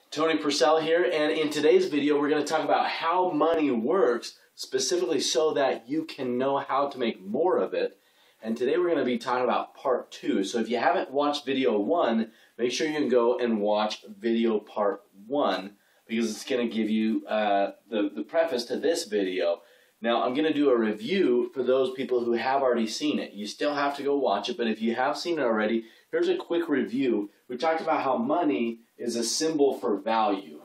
Tony Purcell here, and in today's video we're going to talk about how money works, specifically so that you can know how to make more of it. And today we're going to be talking about part 2. So if you haven't watched video 1, make sure you can go and watch video part 1, because it's going to give you the preface to this video. Now I'm going to do a review for those people who have already seen it. You still have to go watch it, but if you have seen it already, here's a quick review. We talked about how money is a symbol for value.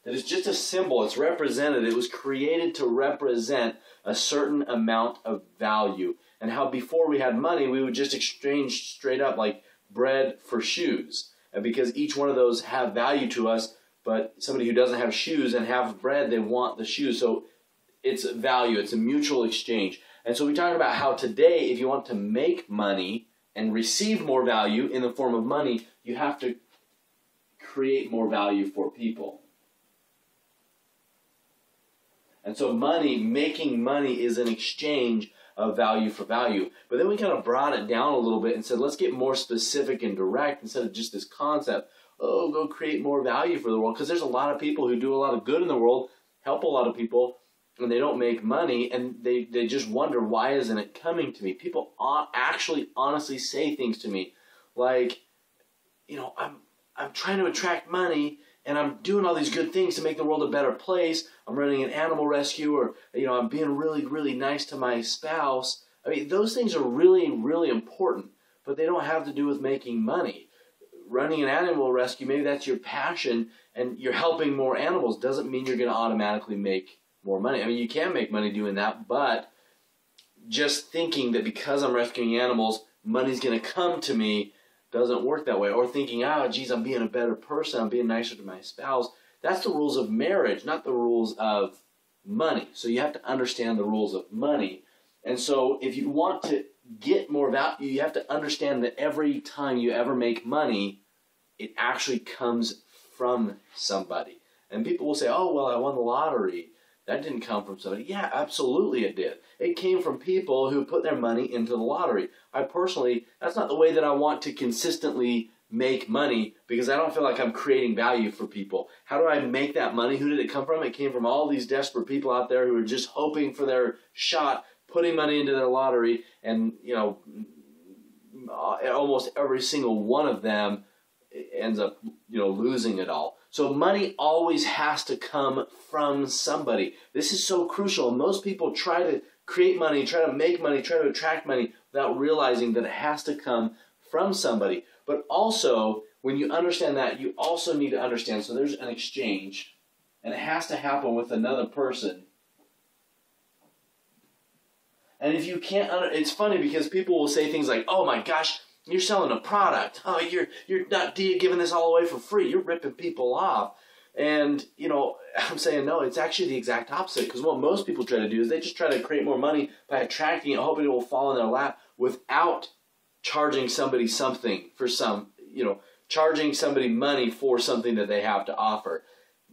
That it's just a symbol. It's represented. It was created to represent a certain amount of value. And how before we had money, we would just exchange straight up like bread for shoes. And because each one of those have value to us, but somebody who doesn't have shoes and have bread, they want the shoes. So it's value. It's a mutual exchange. And so we talked about how today, if you want to make money and receive more value in the form of money, you have to create more value for people. And so making money is an exchange of value for value. But then we kind of brought it down a little bit and said, let's get more specific and direct instead of just this concept, oh, go create more value for the world. Because there's a lot of people who do a lot of good in the world, help a lot of people, and they don't make money, and they just wonder, why isn't it coming to me? People actually honestly say things to me like, you know, I'm trying to attract money, and I'm doing all these good things to make the world a better place. I'm running an animal rescue, or, you know, I'm being really, really nice to my spouse. I mean, those things are really, really important, but they don't have to do with making money. Running an animal rescue, maybe that's your passion, and you're helping more animals, doesn't mean you're going to automatically make more money. I mean, you can make money doing that, but just thinking that because I'm rescuing animals, money's going to come to me doesn't work that way. Or thinking, oh, geez, I'm being a better person, I'm being nicer to my spouse. That's the rules of marriage, not the rules of money. So you have to understand the rules of money. And so if you want to get more value, you have to understand that every time you ever make money, it actually comes from somebody. And people will say, oh, well, I won the lottery. That didn't come from somebody. Yeah, absolutely it did. It came from people who put their money into the lottery. I personally, that's not the way that I want to consistently make money, because I don't feel like I'm creating value for people. How do I make that money? Who did it come from? It came from all these desperate people out there who are just hoping for their shot, putting money into their lottery, and, you know, almost every single one of them ends up, you know, losing it all. So money always has to come from somebody. This is so crucial. Most people try to create money, try to make money, try to attract money without realizing that it has to come from somebody. But also, when you understand that, you also need to understand, so there's an exchange, and it has to happen with another person. And if you can't, it's funny because people will say things like, oh my gosh, you're selling a product. Oh, you're not giving this all away for free. You're ripping people off. And, you know, I'm saying, no, it's actually the exact opposite. Because what most people try to do is they just try to create more money by attracting it, hoping it will fall in their lap without charging somebody something for charging somebody money for something that they have to offer.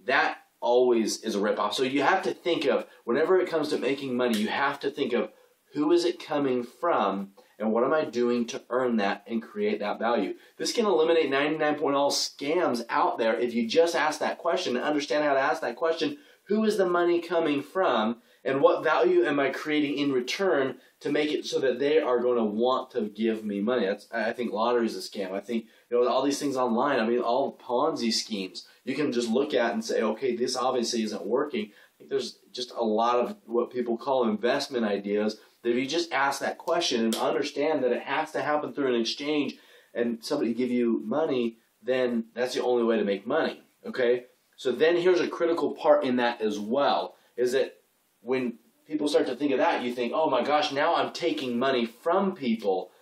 That always is a ripoff. So you have to think of, whenever it comes to making money, you have to think of, who is it coming from? And what am I doing to earn that and create that value? This can eliminate 99% scams out there if you just ask that question and understand how to ask that question. Who is the money coming from? And what value am I creating in return to make it so that they are going to want to give me money? I think lottery is a scam. I think, you know, all these things online, I mean, all Ponzi schemes, you can just look at and say, okay, this obviously isn't working. I think there's just a lot of what people call investment ideas. If you just ask that question and understand that it has to happen through an exchange and somebody give you money, then that's the only way to make money, okay? So then here's a critical part in that as well, is that when people start to think of that, you think, oh my gosh, now I'm taking money from people.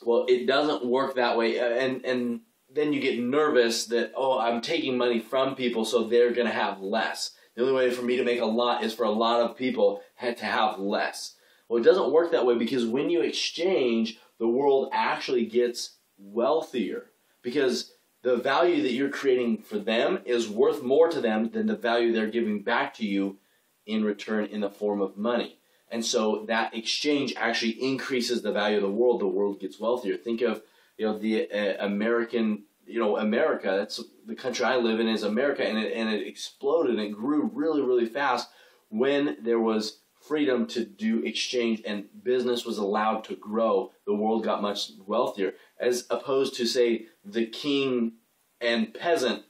Well, it doesn't work that way, and then you get nervous that, oh, I'm taking money from people, so they're going to have less. The only way for me to make a lot is for a lot of people to have less. Well, it doesn't work that way, because when you exchange, the world actually gets wealthier, because the value that you're creating for them is worth more to them than the value they're giving back to you in return in the form of money. And so that exchange actually increases the value of the world. The world gets wealthier. Think of, you know, the American America. That's the country I live in, is America, and it exploded and it grew really, really fast when there was freedom to do exchange and business was allowed to grow. The world got much wealthier, as opposed to, say, the king and peasant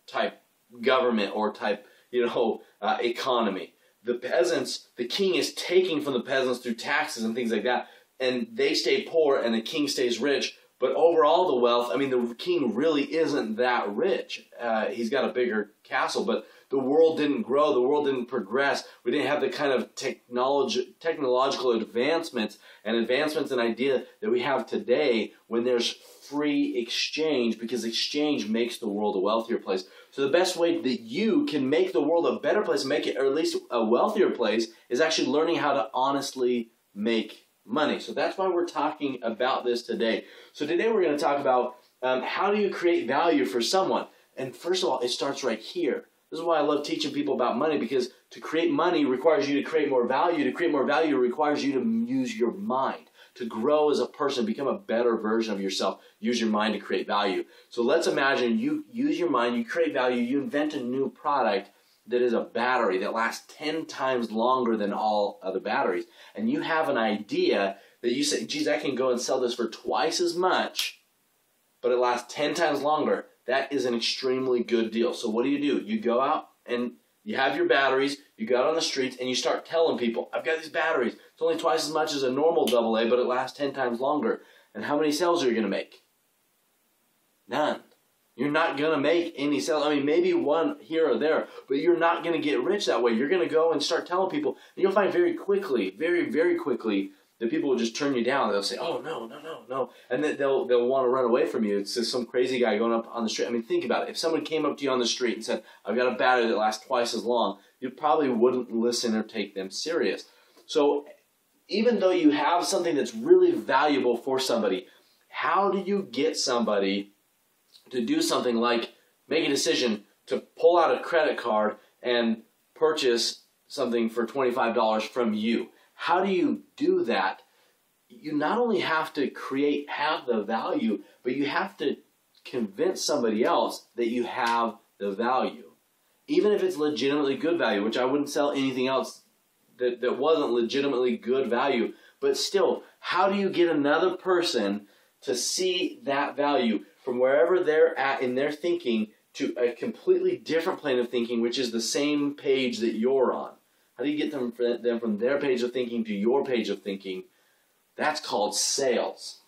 type government or type economy. The peasants, the king is taking from the peasants through taxes and things like that, and they stay poor and the king stays rich. But overall, the wealth, the king really isn't that rich. He's got a bigger castle, but the world didn't grow. The world didn't progress. We didn't have the kind of technological advancements and idea that we have today when there's free exchange, because exchange makes the world a wealthier place. So the best way that you can make the world a better place, make it, or at least a wealthier place, is actually learning how to honestly make money. So that's why we're talking about this today. So today we're going to talk about how do you create value for someone. And first of all, it starts right here. This is why I love teaching people about money, because to create money requires you to create more value. To create more value requires you to use your mind. To grow as a person, become a better version of yourself, use your mind to create value. So let's imagine you use your mind, you create value, you invent a new product that is a battery that lasts 10 times longer than all other batteries. And you have an idea that you say, geez, I can go and sell this for twice as much, but it lasts 10 times longer. That is an extremely good deal. So what do? You go out and you have your batteries, you go out on the streets, and you start telling people, I've got these batteries. It's only twice as much as a normal AA, but it lasts 10 times longer. And how many sales are you going to make? None. You're not going to make any sales. Maybe one here or there, but you're not going to get rich that way. You're going to go and start telling people, and you'll find very quickly, very, very quickly, that people will just turn you down. They'll say, oh, no. And then they'll want to run away from you. It's just some crazy guy going up on the street. Think about it. If someone came up to you on the street and said, I've got a battery that lasts twice as long, you probably wouldn't listen or take them serious. So even though you have something that's really valuable for somebody, how do you get somebody to do something like make a decision to pull out a credit card and purchase something for $25 from you? How do you do that? You not only have to have the value, but you have to convince somebody else that you have the value. Even if it's legitimately good value, which I wouldn't sell anything else that wasn't legitimately good value. But still, how do you get another person to see that value from wherever they're at in their thinking to a completely different plane of thinking, which is the same page that you're on? How do you get them from their page of thinking to your page of thinking? That's called sales.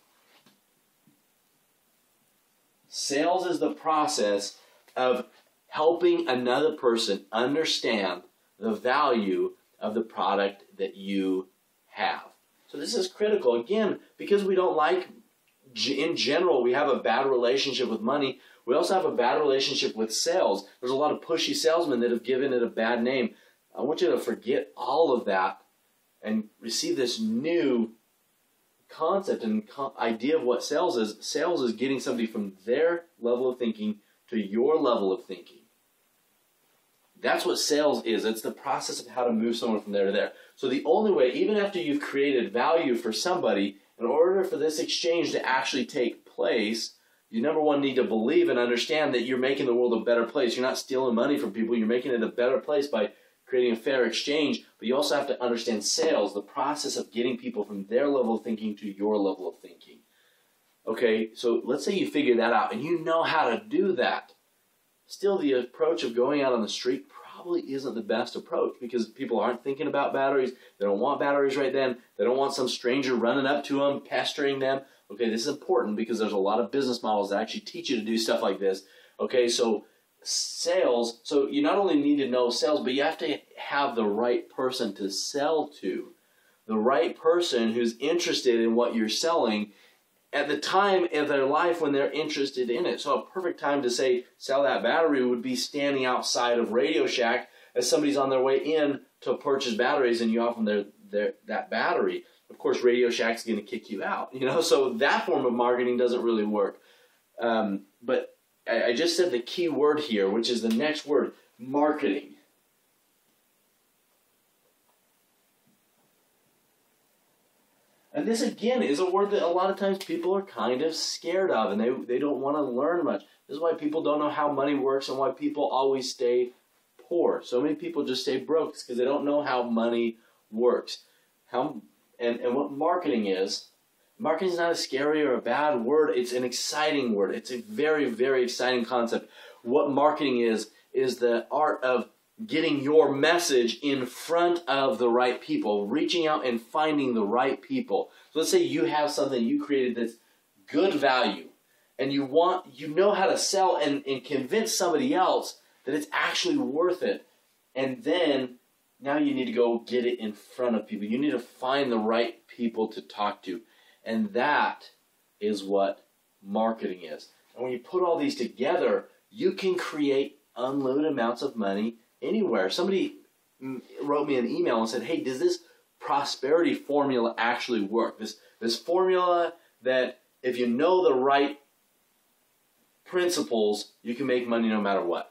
Sales is the process of helping another person understand the value of the product that you have. So this is critical. Again, because we don't like, in general, we have a bad relationship with money. We also have a bad relationship with sales. There's a lot of pushy salesmen that have given it a bad name. I want you to forget all of that and receive this new concept and idea of what sales is. Sales is getting somebody from their level of thinking to your level of thinking. That's what sales is. It's the process of how to move someone from there to there. So the only way, even after you've created value for somebody, in order for this exchange to actually take place, you, number one, need to believe and understand that you're making the world a better place. You're not stealing money from people. You're making it a better place by creating a fair exchange. But you also have to understand sales, the process of getting people from their level of thinking to your level of thinking. Okay, so let's say you figure that out and you know how to do that. Still, the approach of going out on the street probably isn't the best approach because people aren't thinking about batteries. They don't want batteries right then. They don't want some stranger running up to them, pestering them. Okay, this is important because there's a lot of business models that actually teach you to do stuff like this. Okay, so sales, so you not only need to know sales, but you have to have the right person to sell to. The right person who's interested in what you're selling at the time of their life when they're interested in it. So a perfect time to say, sell that battery would be standing outside of Radio Shack as somebody's on their way in to purchase batteries and you offer them that battery. Of course, Radio Shack's going to kick you out, so that form of marketing doesn't really work. But I just said the key word here, which is the next word, marketing. And this, again, is a word that a lot of times people are kind of scared of, and they don't want to learn much. This is why people don't know how money works and why people always stay poor. So many people just stay broke because they don't know how money works. And what marketing is not a scary or a bad word. It's an exciting word. It's a very, very exciting concept. What marketing is the art of getting your message in front of the right people, reaching out and finding the right people. So let's say you have something you created that's good value, and you know how to sell and convince somebody else that it's actually worth it. And then now you need to go get it in front of people. You need to find the right people to talk to. And that is what marketing is. And when you put all these together, you can create unlimited amounts of money anywhere. Somebody wrote me an email and said, hey, does this prosperity formula actually work? This formula that if you know the right principles, you can make money no matter what.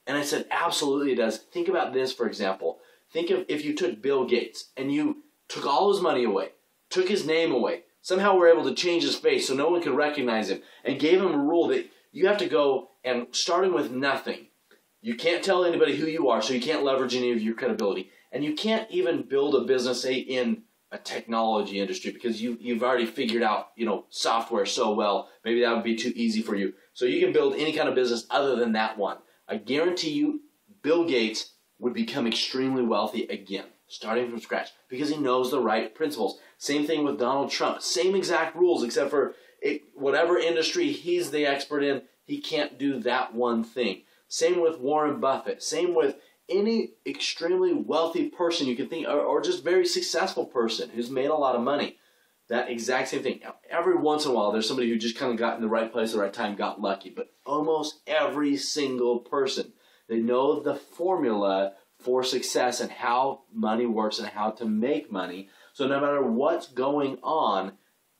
And I said, absolutely it does. Think about this, for example. Think of if you took Bill Gates and you took all his money away, took his name away, somehow were able to change his face so no one could recognize him, and gave him a rule that you have to go and starting with nothing. You can't tell anybody who you are, so you can't leverage any of your credibility. And you can't even build a business, say, in a technology industry because you've already figured out, software so well. Maybe that would be too easy for you. So you can build any kind of business other than that one. I guarantee you, Bill Gates would become extremely wealthy again, starting from scratch, because he knows the right principles. Same thing with Donald Trump. Same exact rules, except for whatever industry he's the expert in, he can't do that one thing. Same with Warren Buffett. Same with any extremely wealthy person you can think, or just very successful person who's made a lot of money. That exact same thing. Now, every once in a while, there's somebody who just kind of got in the right place at the right time, got lucky. But almost every single person, they know the formula for success and how money works and how to make money. So no matter what's going on,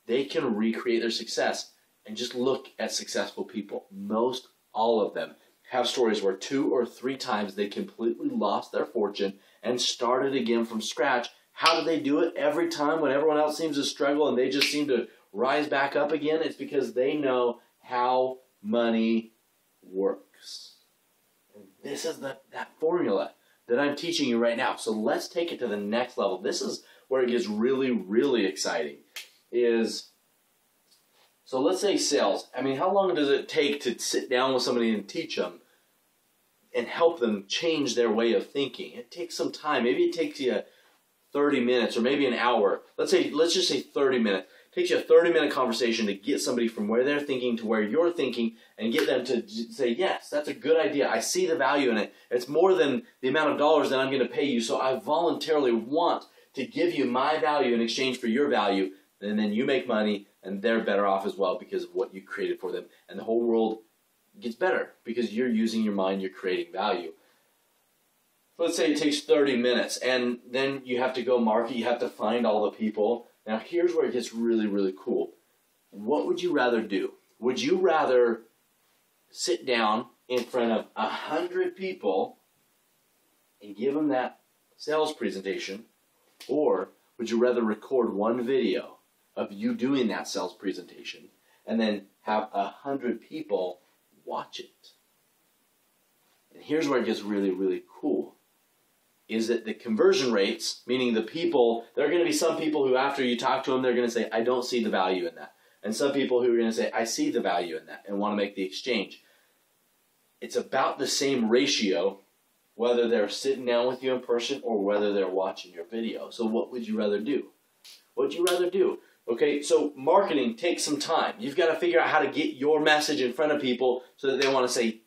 they can recreate their success. And just look at successful people. Most all of them have stories where 2 or 3 times they completely lost their fortune and started again from scratch. How do they do it every time when everyone else seems to struggle and they just seem to rise back up again? It's because they know how money works. And this is that formula that I'm teaching you right now. So let's take it to the next level. This is where it gets really, really exciting. So let's say sales. I mean, how long does it take to sit down with somebody and teach them and help them change their way of thinking? It takes some time. Maybe it takes you 30 minutes or maybe an hour. Let's just say 30 minutes. It takes you a 30-minute conversation to get somebody from where they're thinking to where you're thinking and get them to say, yes, that's a good idea. I see the value in it. It's more than the amount of dollars that I'm going to pay you, so I voluntarily want to give you my value in exchange for your value, and then you make money, and they're better off as well because of what you created for them. And the whole world gets better because you're using your mind, you're creating value. So let's say it takes 30 minutes, and then you have to go market, you have to find all the people. Now here's where it gets really, really cool. What would you rather do? Would you rather sit down in front of 100 people and give them that sales presentation, or would you rather record one video of you doing that sales presentation and then have 100 people watch it? And here's where it gets really, really cool. Is that the conversion rates, meaning the people, there are going to be some people who after you talk to them, they're going to say, I don't see the value in that. And some people who are going to say, I see the value in that and want to make the exchange. It's about the same ratio, whether they're sitting down with you in person or whether they're watching your video. So what would you rather do? What would you rather do? Okay, so marketing takes some time. You've got to figure out how to get your message in front of people so that they want to say,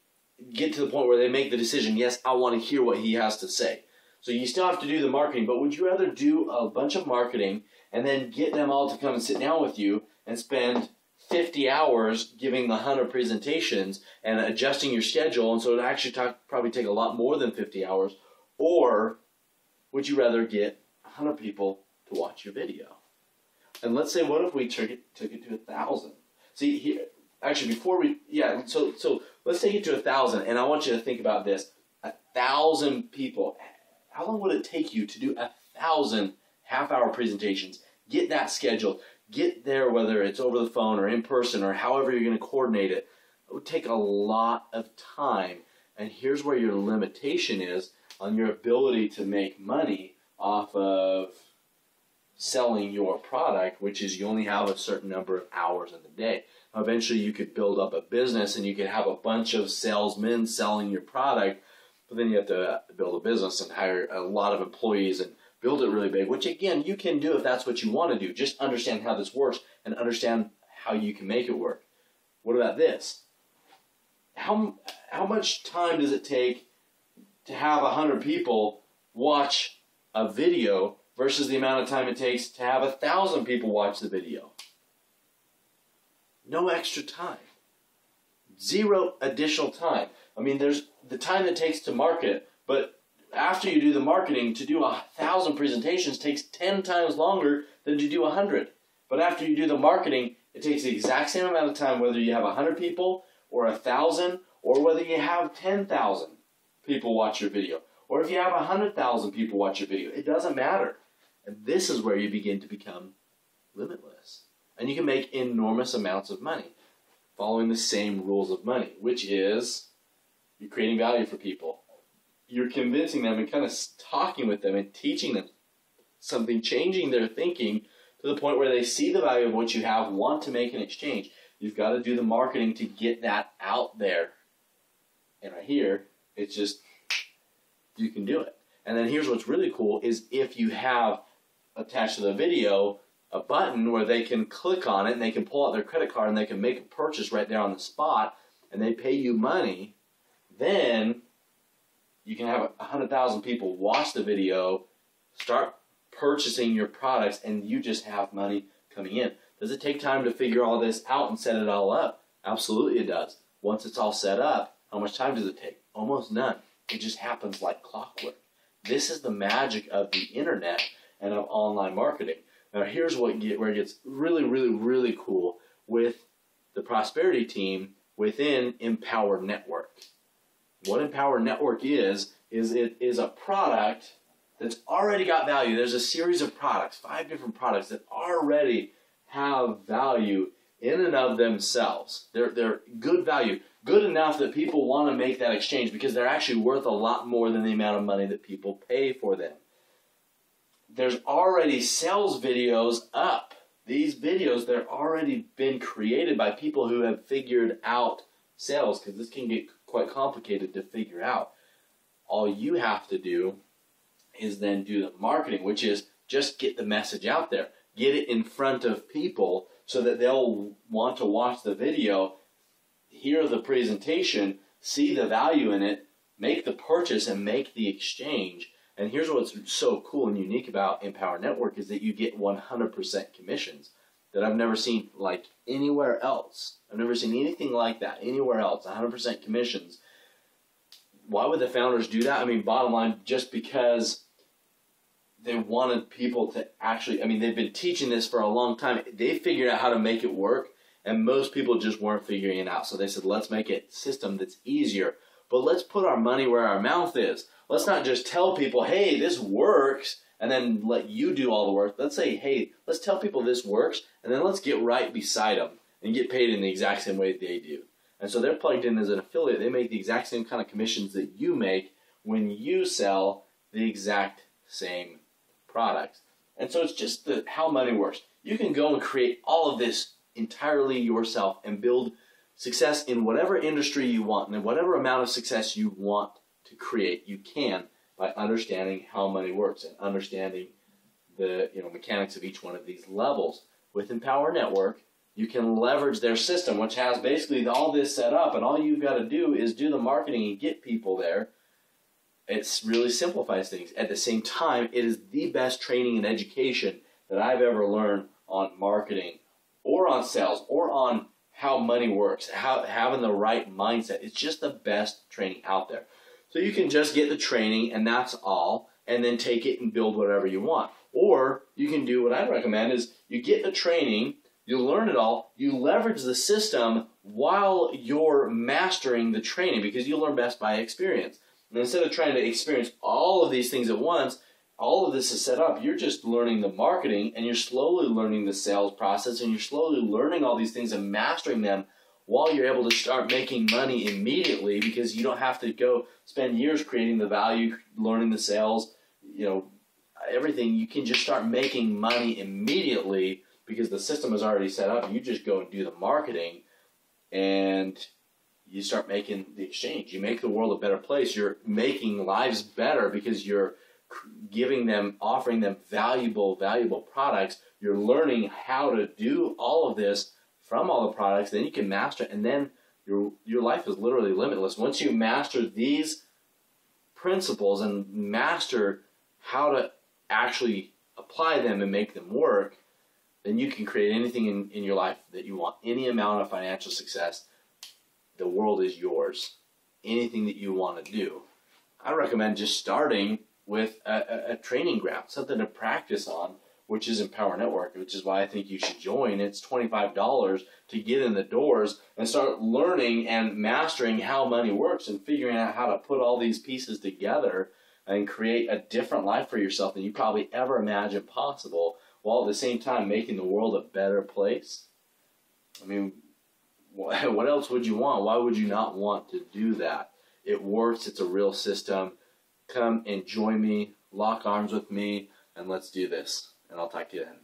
get to the point where they make the decision, yes, I want to hear what he has to say. So you still have to do the marketing, but would you rather do a bunch of marketing and then get them all to come and sit down with you and spend 50 hours giving the 100 presentations and adjusting your schedule, and so it would actually probably take a lot more than 50 hours, or would you rather get 100 people to watch your video? And let's say, what if we took it to 1,000? See, here, actually, before we, so let's take it to 1,000, and I want you to think about this. 1,000 people. How long would it take you to do 1,000 half-hour presentations, Get that scheduled. Get there, whether it's over the phone or in person or however you're going to coordinate it. It would take a lot of time. And here's where your limitation is on your ability to make money off of selling your product, which is you only have a certain number of hours in the day. Eventually you could build up a business and you could have a bunch of salesmen selling your product, but then you have to build a business and hire a lot of employees and build it really big, which again, you can do if that's what you want to do. Just understand how this works and understand how you can make it work. What about this? How much time does it take to have 100 people watch a video versus the amount of time it takes to have 1,000 people watch the video? No extra time. Zero additional time. I mean, there's the time that it takes to market, but after you do the marketing, to do 1,000 presentations takes 10 times longer than to do 100. But after you do the marketing, it takes the exact same amount of time whether you have 100 people or 1,000 or whether you have 10,000 people watch your video or if you have 100,000 people watch your video. It doesn't matter. And this is where you begin to become limitless. And you can make enormous amounts of money following the same rules of money, which is you're creating value for people. You're convincing them and kind of talking with them and teaching them something, changing their thinking to the point where they see the value of what you have, want to make an exchange. You've got to do the marketing to get that out there. And right here, it's just, you can do it. And then here's what's really cool is if you have attached to the video a button where they can click on it and they can pull out their credit card and they can make a purchase right there on the spot and they pay you money, then you can have 100,000 people watch the video, start purchasing your products, and you just have money coming in. Does it take time to figure all this out and set it all up? Absolutely it does. Once it's all set up, how much time does it take? Almost none. It just happens like clockwork. This is the magic of the internet and of online marketing. Now here's where it gets really, really, really cool with the Prosperity team within Empower Network. What Empower Network is it is a product that's already got value. There's a series of products, 5 different products that already have value in and of themselves. They're good value, good enough that people want to make that exchange because they're actually worth a lot more than the amount of money that people pay for them. There's already sales videos up. These videos, they're already been created by people who have figured out sales, because this can get quite complicated to figure out. All you have to do is then do the marketing, which is just get the message out there. Get it in front of people so that they'll want to watch the video, hear the presentation, see the value in it, make the purchase, and make the exchange. And here's what's so cool and unique about Empower Network is that you get 100% commissions that I've never seen like anywhere else. I've never seen anything like that anywhere else, 100% commissions. Why would the founders do that? I mean, bottom line, just because they wanted people to actually, I mean, they've been teaching this for a long time. They figured out how to make it work, and most people just weren't figuring it out. So they said, let's make a system that's easier, but let's put our money where our mouth is. Let's not just tell people, hey, this works, and then let you do all the work. Let's say, hey, let's tell people this works, and then let's get right beside them and get paid in the exact same way they do. And so they're plugged in as an affiliate. They make the exact same kind of commissions that you make when you sell the exact same products. And so it's just how money works. You can go and create all of this entirely yourself and build success in whatever industry you want and whatever amount of success you want to create. You can by understanding how money works and understanding the mechanics of each one of these levels. With Empower Network, you can leverage their system, which has basically all this set up, and all you've got to do is do the marketing and get people there. It really simplifies things. At the same time, it is the best training and education that I've ever learned on marketing or on sales or on how money works, having the right mindset. It's just the best training out there. So you can just get the training and that's all, and then take it and build whatever you want. Or you can do what I'd recommend is you get the training, you learn it all, you leverage the system while you're mastering the training because you learn best by experience. And instead of trying to experience all of these things at once, all of this is set up. You're just learning the marketing, and you're slowly learning the sales process, and you're slowly learning all these things and mastering them while you're able to start making money immediately, because you don't have to go spend years creating the value, learning the sales, everything. You can just start making money immediately because the system is already set up. You just go and do the marketing, and you start making the exchange. You make the world a better place. You're making lives better because you're offering them valuable products. You're learning how to do all of this from all the products. Then you can master it, and then your life is literally limitless. Once you master these principles and master how to actually apply them and make them work, then you can create anything in your life that you want. Any amount of financial success, the world is yours. Anything that you want to do. I recommend just starting with a training ground, something to practice on, which is Empower Network, which is why I think you should join. It's $25 to get in the doors and start learning and mastering how money works and figuring out how to put all these pieces together and create a different life for yourself than you probably ever imagined possible, while at the same time making the world a better place. I mean, what else would you want? Why would you not want to do that? It works. It's a real system. Come and join me, lock arms with me, and let's do this. And I'll talk to you then.